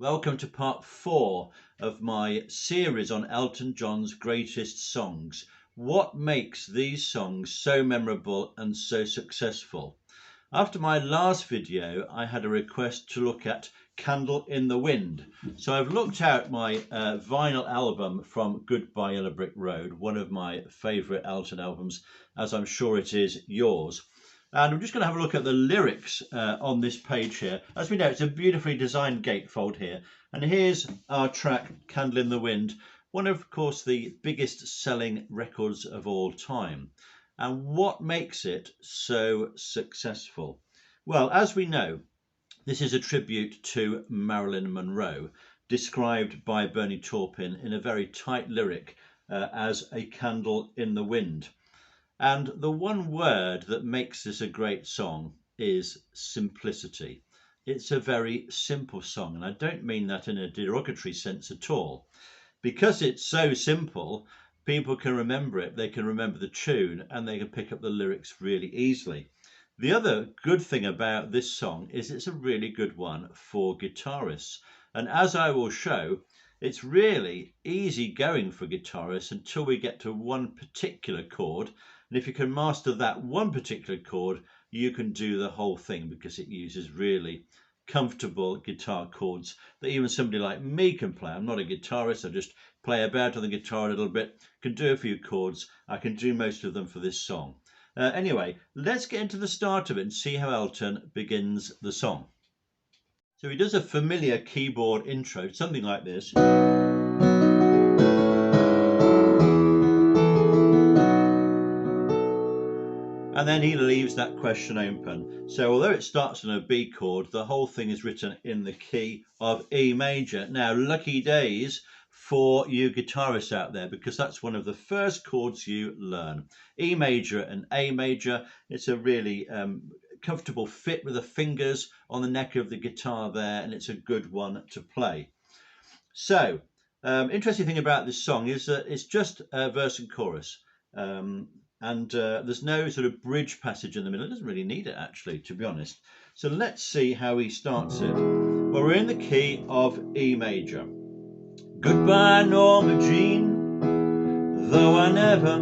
Welcome to part 4 of my series on Elton John's greatest songs. What makes these songs so memorable and so successful? After my last video, I had a request to look at Candle in the Wind. So I've looked out my vinyl album from Goodbye Yellow Brick Road, one of my favourite Elton albums, as I'm sure it is yours. And I'm just going to have a look at the lyrics on this page here. As we know, it's a beautifully designed gatefold here. And here's our track, Candle in the Wind, one of course the biggest selling records of all time. And what makes it so successful? Well, as we know, this is a tribute to Marilyn Monroe, described by Bernie Taupin in a very tight lyric as a candle in the wind. And the one word that makes this a great song is simplicity. It's a very simple song, and I don't mean that in a derogatory sense at all. Because it's so simple, people can remember it, they can remember the tune, and they can pick up the lyrics really easily. The other good thing about this song is it's a really good one for guitarists. And as I will show, it's really easy going for guitarists until we get to one particular chord. And if you can master that one particular chord, you can do the whole thing because it uses really comfortable guitar chords that even somebody like me can play. I'm not a guitarist, I just play about on the guitar a little bit, can do a few chords. I can do most of them for this song. Anyway, let's get into the start of it and see how Elton begins the song. So he does a familiar keyboard intro, something like this. And then he leaves that question open. So although it starts on a B chord, the whole thing is written in the key of E major. Now, lucky days for you guitarists out there, because that's one of the first chords you learn. E major and A major. It's a really comfortable fit with the fingers on the neck of the guitar there, and it's a good one to play. So, interesting thing about this song is that it's just a verse and chorus. And there's no sort of bridge passage in the middle. It doesn't really need it, actually, to be honest. So let's see how he starts it. Well, we're in the key of E major. Goodbye, Norma Jean, though I never.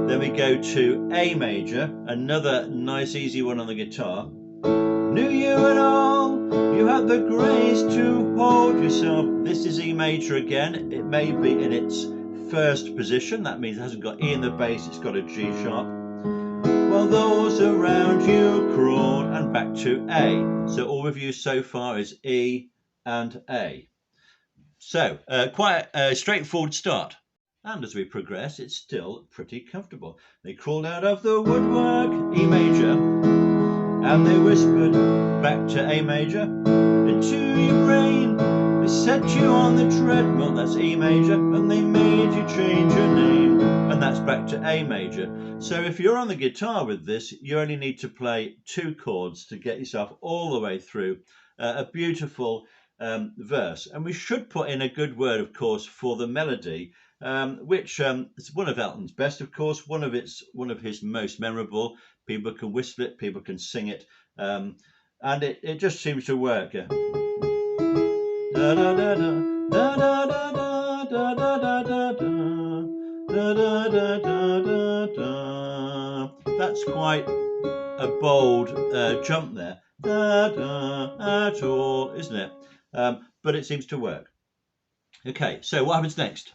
Then we go to A major, another nice easy one on the guitar. Knew you at all, you had the grace to hold yourself. This is E major again. It may be in its first position, that means it hasn't got E in the bass, it's got a G sharp. Well, those around you crawled, and back to A. So all we've used so far is E and A. So quite a straightforward start. And as we progress, it's still pretty comfortable. They crawled out of the woodwork, E major, and they whispered back to A major, into your brain. They set you on the treadmill, that's E major, and they made you change your name, and that's back to A major. So if you're on the guitar with this, you only need to play 2 chords to get yourself all the way through a beautiful verse. And we should put in a good word, of course, for the melody, which is one of Elton's best, of course, one of his most memorable. People can whistle it, people can sing it, and it just seems to work. Da da da da da da da da da da da da da da da. That's quite a bold jump there. Da da at all, isn't it? But it seems to work. Okay, so what happens next?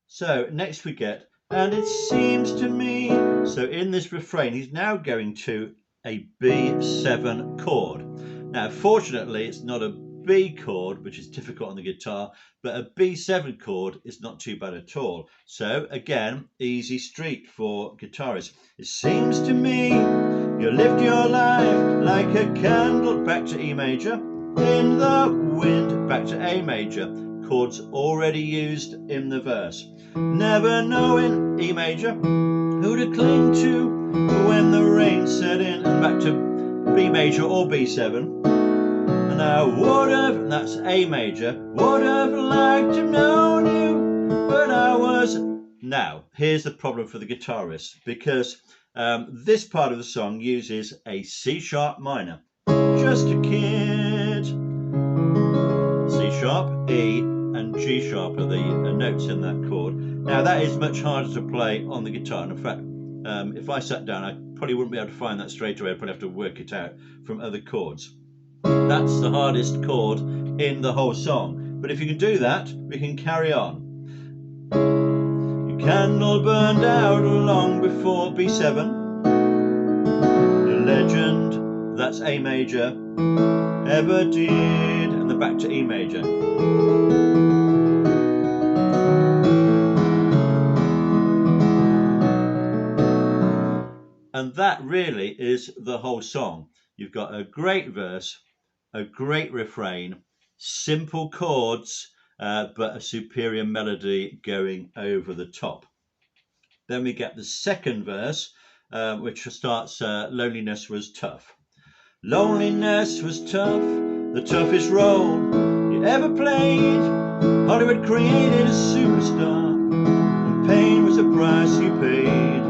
So next we get, and it seems to me. So in this refrain, he's now going to a B7 chord. Now, fortunately, it's not a B chord, which is difficult on the guitar, but a B7 chord is not too bad at all. So again, easy street for guitarists. It seems to me you lived your life like a candle, back to E major, in the wind, back to A major. Chords already used in the verse. Never knowing, E major, who to cling to when the rain set in, and back to B major or B7. And I would have, and that's A major, would have liked to have known you, but I was. Now, here's the problem for the guitarist, because this part of the song uses a C sharp minor. Just a kid. C sharp, E and G sharp are the notes in that chord. Now that is much harder to play on the guitar. And in fact, if I sat down, I probably wouldn't be able to find that straight away. I'd probably have to work it out from other chords. That's the hardest chord in the whole song. But if you can do that, we can carry on. Your candle burned out long before B7. Your legend, that's A major, ever did, and then back to E major. And that really is the whole song. You've got a great verse, a great refrain, simple chords, but a superior melody going over the top. Then we get the second verse, which starts, loneliness was tough. Loneliness was tough, the toughest role you ever played. Hollywood created a superstar, and pain was the price you paid.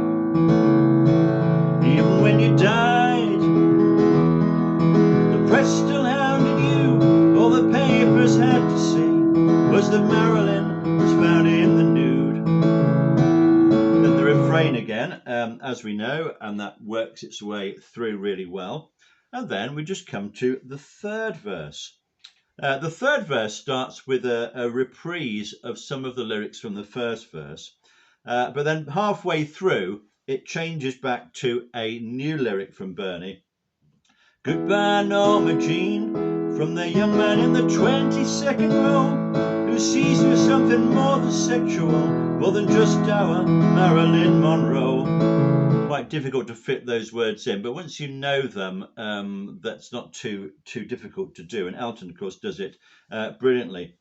Even when you died, the press still hounded you. All the papers had to say was that Marilyn was found in the nude. Then the refrain again, as we know, and that works its way through really well. And then we just come to the third verse. The third verse starts with a reprise of some of the lyrics from the first verse, but then halfway through it changes back to a new lyric from Bernie. Goodbye Norma Jean, from the young man in the 22nd row, who sees you as something more than sexual, more than just our Marilyn Monroe. Quite difficult to fit those words in, but once you know them, that's not too difficult to do. And Elton, of course, does it brilliantly.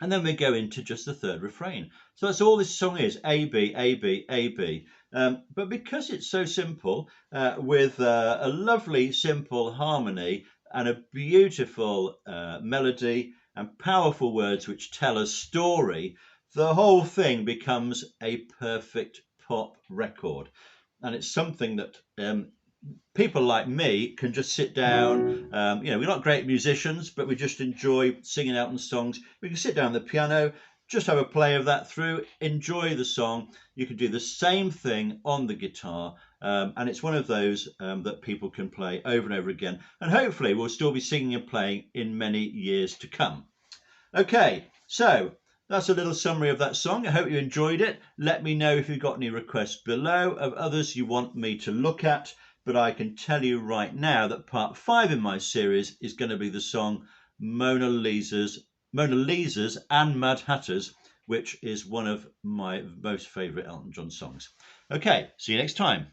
And then we go into just the third refrain. So that's all this song is: A, B, A, B, A, B. But because it's so simple, with a lovely, simple harmony and a beautiful melody and powerful words which tell a story, the whole thing becomes a perfect pop record. And it's something that people like me can just sit down. We're not great musicians, but we just enjoy singing Elton songs. We can sit down at the piano, just have a play of that through, enjoy the song. You can do the same thing on the guitar, and it's one of those that people can play over and over again. And hopefully we'll still be singing and playing in many years to come. Okay, so that's a little summary of that song. I hope you enjoyed it. Let me know if you've got any requests below of others you want me to look at. But I can tell you right now that part 5 in my series is going to be the song Mona Lisa's and Mad Hatter's, which is one of my most favourite Elton John songs. Okay, see you next time.